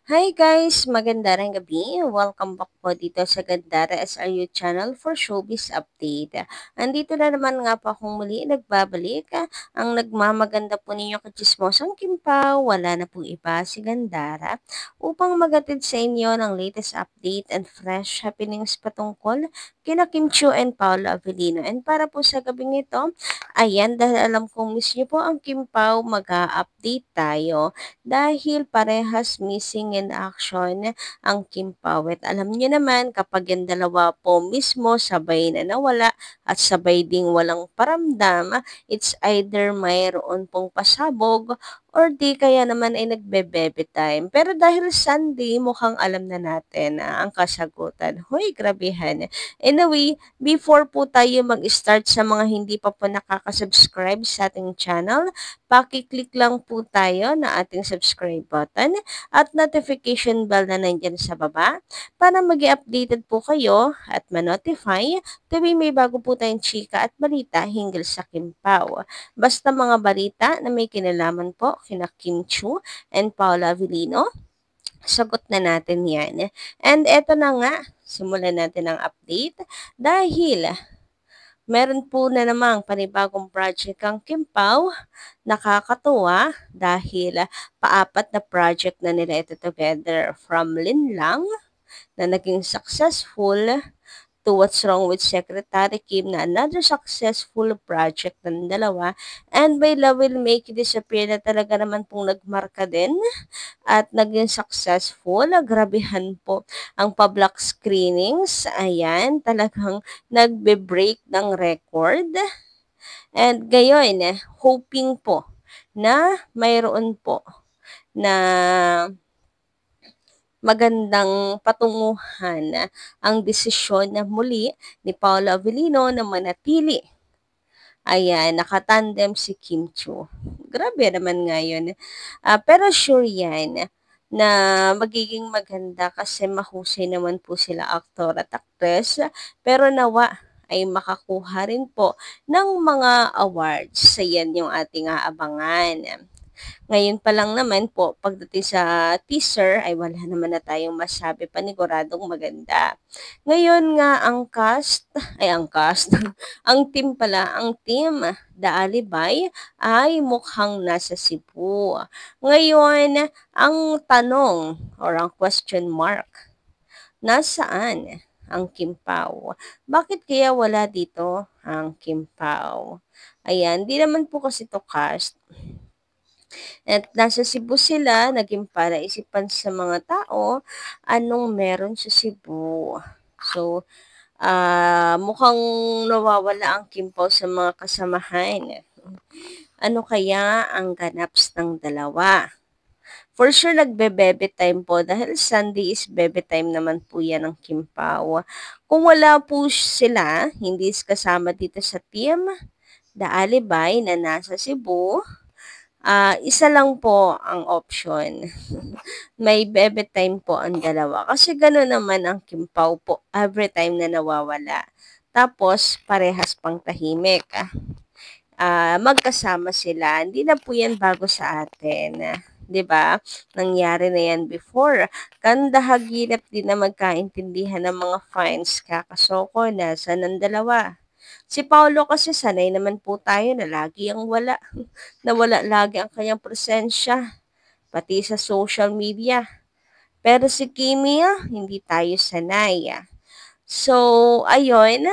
Hi guys! Magandang gabi. Welcome back po dito sa Gandara SRU channel for Showbiz Update. Andito na naman nga po akong muli nagbabalik. Ang nagmamaganda po ninyo kachismosang Kimpaw, wala na pong iba si Gandara, upang magatid sa inyo ng latest update and fresh happenings patungkol kina Kim Chiu and Paolo Avellino. And para po sa gabing ito, ayan, dahil alam kong miss niyo po ang Kimpaw, mag-a-update tayo dahil parehas missing in action ang Kim Pawet. Alam niyo naman, kapag yung dalawa po mismo sabay na nawala at sabay ding walang paramdam, it's either mayroon pong pasabog or di kaya naman ay nagbe-baby time. Pero dahil Sunday, mukhang alam na natin ang kasagutan. Hoy, grabehan. Anyway, before po tayo mag-start sa mga hindi pa po nakaka-subscribe sa ating channel, paki-click lang po tayo na ating subscribe button at notification bell na nandyan sa baba para mag-updated po kayo at ma-notify tuwing may bago po tayong chika at balita hinggil sa Kimpaw. Basta mga balita na may kinalaman po kina Kim Chu and Paula Avellino, sagot na natin yan. And eto na nga, simulan natin ang update dahil meron po na namang panibagong project ang Kimpaw. Nakakatuwa dahil paapat na project na nila ito together from Linlang na naging successful to What's Wrong with Secretary Kim na another successful project ng dalawa, and By Love Will Make You Disappear na talaga naman pong nagmarka din at naging successful. Grabehan po ang public screenings. Ayan, talagang nagbe-break ng record. And gayon, hoping po na mayroon po na magandang patunguhan ang desisyon na muli ni Paolo Avellino na manatili. Ayan, nakatandem si Kim Chiu. Grabe naman nga yun. Pero sure yan na magiging maganda kasi mahusay naman po sila aktor at aktres. Pero nawa ay makakuha rin po ng mga awards. Ayan yung ating aabangan. Ngayon pa lang naman po, pagdating sa teaser, ay wala naman na tayong masabi, paniguradong maganda. Ngayon nga ang cast, ang team pala, ang team The Alibay ay mukhang nasa Cebu. Ngayon, ang tanong or ang question mark, nasaan ang Kimpaw? Bakit kaya wala dito ang Kimpaw? Ayan, di naman po kasi to cast. At nasa Cebu sila, naging para-isipan sa mga tao, anong meron sa Cebu. So, mukhang nawawala ang Kimpaw sa mga kasamahan. Ano kaya ang ganaps ng dalawa? For sure, nagbe-bebe time po dahil Sunday is bebe time naman po yan ng Kimpaw. Kung wala po sila, hindi kasama dito sa team, The Alibay na nasa Cebu, isa lang po ang option. May bebe time po ang dalawa. Kasi gano'n naman ang Kimpaw po every time na nawawala. Tapos, parehas pang tahimik. Magkasama sila. Hindi na po yan bago sa atin. 'Di ba? Nangyari na yan before. Kandahagilap din na magkaintindihan ng mga fans kakasoko na sa ng dalawa. Si Paolo kasi sanay naman po tayo na lagi ang wala. Nawala lagi ang kanyang presensya, pati sa social media. Pero si Kimi, hindi tayo sanay. So, ayun,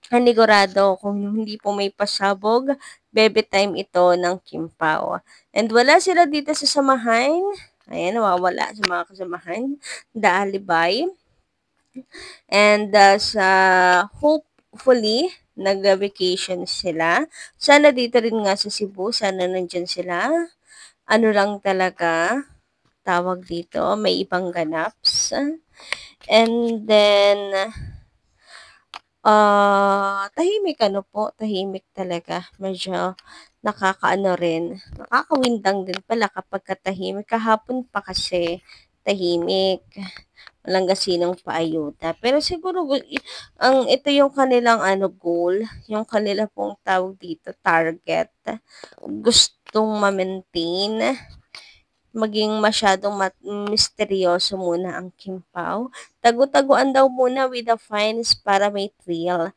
panigurado kung hindi po may pasabog, bebe time ito ng Kimpaw. And wala sila dito sa samahan. Ayan, nawawala sa mga kasamahan. The Alibay. And sa hopefully, nag-vacation sila. Sana dito rin nga sa Cebu, sana nandyan sila. Ano lang talaga, tawag dito, may ibang ganaps. And then, tahimik ano po, tahimik talaga. Medyo nakakaano rin, nakakawindang din pala kapag katahimik. Kahapon pa kasi tahimik. Walang gasinong paayuda. Pero siguro ito yung kanilang goal, yung kanila pong tawag dito, target. Gustong ma-maintain, maging masyadong misteryoso muna ang Kim Pao. Tagu-taguan daw muna with the fines para may thrill.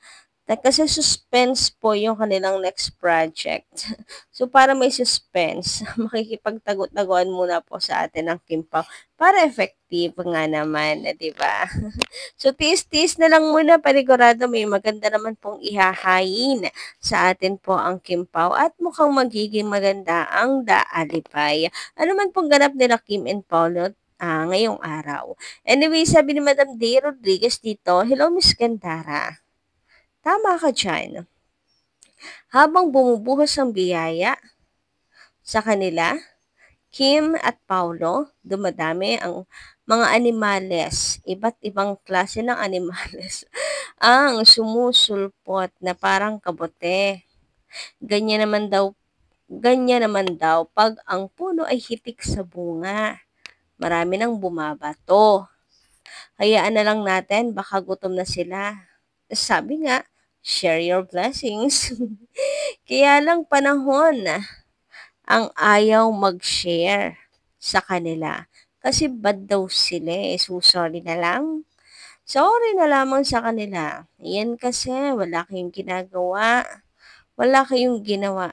Kasi suspense po yung kanilang next project. So, para may suspense, makikipagtago-taguan muna po sa atin ng Kim Pao para effective nga naman, di ba? So, tiis-tiis na lang muna, panigurado may maganda naman pong ihahain sa atin po ang Kim Pao at mukhang magiging maganda ang Daalipay. Ano man pong ganap nila Kim and Paolo ngayong araw. Anyway, sabi ni Madam Day Rodriguez dito, hello Miss Gandara. Tama ka dyan. Habang bumubuhos ang biyaya sa kanila, Kim at Paulo, dumadami ang mga animales, iba't ibang klase ng animales, ang sumusulpot na parang kabote. Ganyan naman daw pag ang puno ay hitik sa bunga. Marami nang bumabato. Hayaan na lang natin, baka gutom na sila. Sabi nga, share your blessings. Kaya lang panahon ang ayaw mag-share sa kanila. Kasi bad daw sila eh. So, sorry na lang. Sorry na lamang sa kanila. Yan kasi, wala kayong ginagawa. Wala kayong ginawa.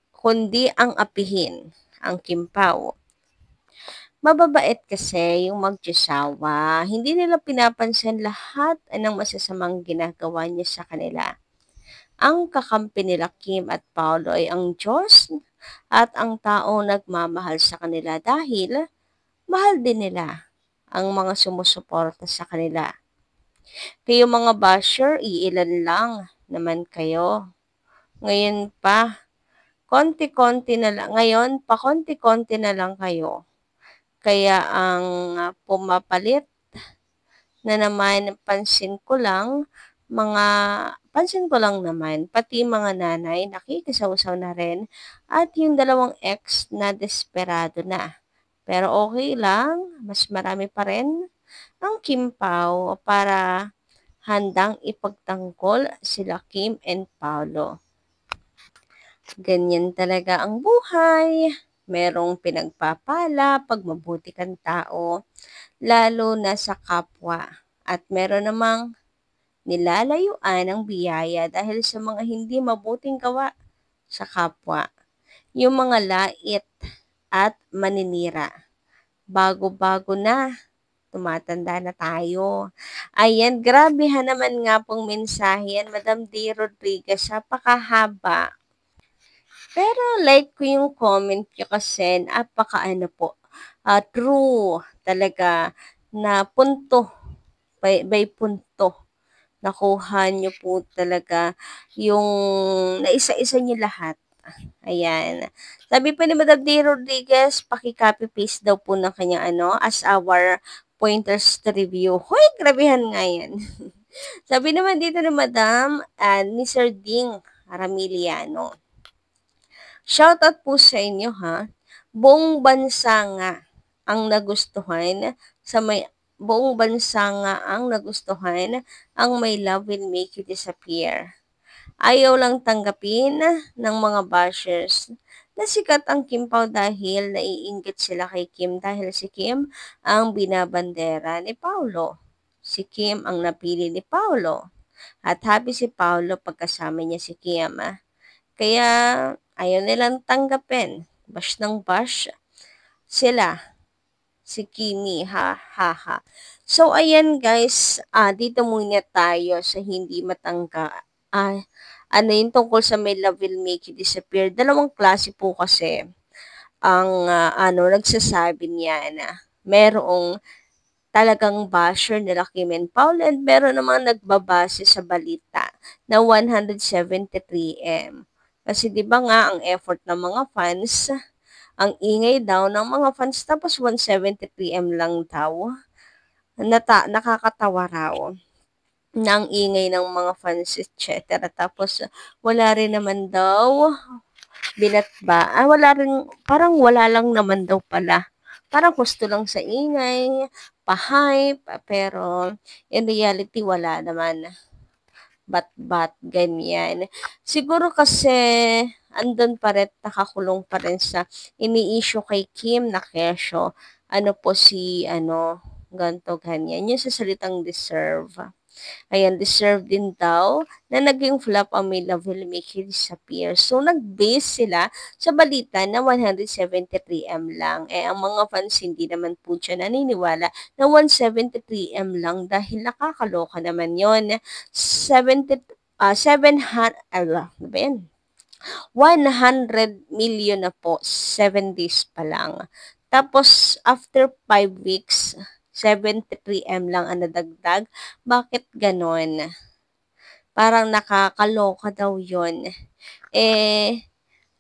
Kundi ang apihin, ang Kimpaw. Mababait kasi yung magsasawa. Hindi nila pinapansin lahat ng masasamang ginagawa niya sa kanila. Ang kakampi nila Kim at Paolo ay ang Diyos at ang taong nagmamahal sa kanila dahil mahal din nila ang mga sumusuporta sa kanila. Kayo mga basher, iilan lang naman kayo. Ngayon pa, konti-konti na lang. Ngayon, pa konti-konti na lang kayo. Kaya ang pumapalit na naman pansin ko lang naman, pati mga nanay nakikisawsaw na rin at yung dalawang ex na desperado na. Pero okay lang, mas marami pa rin ang Kim Pao para handang ipagtanggol sila Kim and Paolo. Ganyan talaga ang buhay. Merong pinagpapala pag mabuti kang tao, lalo na sa kapwa. At meron namang nilalayuan ang biyaya dahil sa mga hindi mabuting gawa sa kapwa. Yung mga lait at maninira. Bago-bago na. Tumatanda na tayo. Ayan, grabehan naman nga pong mensahe yan, Madam D. Rodriguez. Napakahaba. Pero like ko yung comment nyo kasi napaka-ano po, true talaga na punto, by punto. Nakuha nyo po talaga yung naisa-isa nyo lahat. Ayan. Sabi pa ni Madam D. Rodriguez, paki-copy paste daw po ng kanyang as our pointers to review. Hoy, grabehan nga yan. Sabi naman dito ni Madam, ni Sir Ding Ramiliano. Shoutout po sa inyo ha. Buong bansa nga ang nagustuhan ang My Love Will Make You Disappear. Ayaw lang tanggapin ng mga bashers na sikat ang Kim Pao dahil naiinggit sila kay Kim dahil si Kim ang binabandera ni Paolo. Si Kim ang napili ni Paolo. At happy si Paolo pagkasama niya si Kim. Kaya ayaw nilang tanggapin. Bash ng bash sila. Si Kimi, ha, ha, ha. So, ayan guys, dito muna tayo sa hindi matangka. Yung tungkol sa My Love Will Make You Disappear. Dalawang klase po kasi ang nagsasabi niya na merong talagang basher nila Kim and Paul and meron namang nagbabase sa balita na 173M. Kasi 'di ba nga ang effort ng mga fans, ang ingay daw ng mga fans tapos 173M lang daw. Nakakatawa raw ng ingay ng mga fans, etc. Tapos wala rin naman daw parang wala lang naman daw pala. Parang gusto lang sa ingay, pa-hype, pero in reality wala naman. Ganyan. Siguro kasi andun pa rin, nakakulong pa rin sa ini-issue kay Kim na kesyo. Ano po si ganto ganyan. Yung sa salitang deserve. Ayan, deserve din daw na naging flop ang May Love Will Make You Disappear. So, nag-base sila sa balita na 173M lang. Ang mga fans hindi naman po siya naniniwala na 173M lang dahil nakakaloka naman yon. 700, ano ba yan? 100 million na po, 7 days pa lang. Tapos, after 5 weeks, 73M lang ang nadagdag. Bakit ganon? Parang nakakaloka daw yon.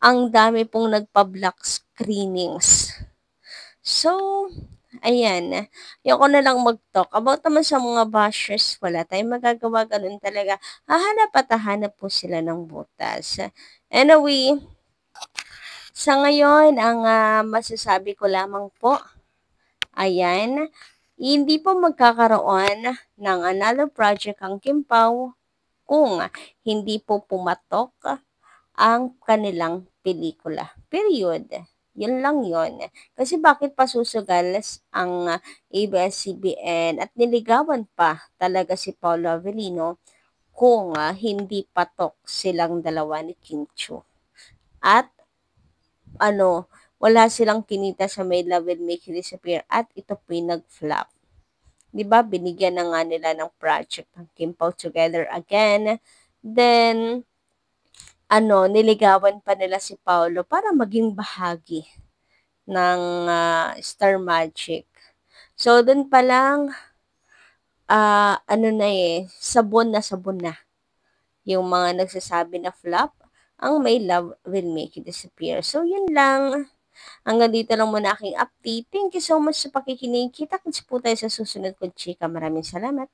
Ang dami pong nagpa-block screenings. So, ayan. Ayoko na lang mag-talk about naman sa mga bashers. Wala tayong magagawa. Ganun talaga. Hahanap at hahanap po sila ng butas. Anyway, sa ngayon, ang masasabi ko lamang po, ayan, hindi po magkakaroon ng another project ang Kim Pao kung hindi po pumatok ang kanilang pelikula. Period. Yun lang yun. Kasi bakit pa susugal ang ABS-CBN at niligawan pa talaga si Paolo Avellino kung hindi patok silang dalawa ni Kim Chiu. At wala silang kinita sa May Love Will Make You Disappear at ito po yung nag-flop. 'Di ba? Binigyan na nga nila ng project ng Kim Pao Together Again. Then, niligawan pa nila si Paolo para maging bahagi ng Star Magic. So, dun pa lang, sabon na yung mga nagsasabi na flop, ang May Love Will Make You Disappear. So, yun lang. Hanggang dito lang muna aking update. Thank you so much sa pakikinig. Kita-kits po tayo sa susunod kong chika. Maraming salamat.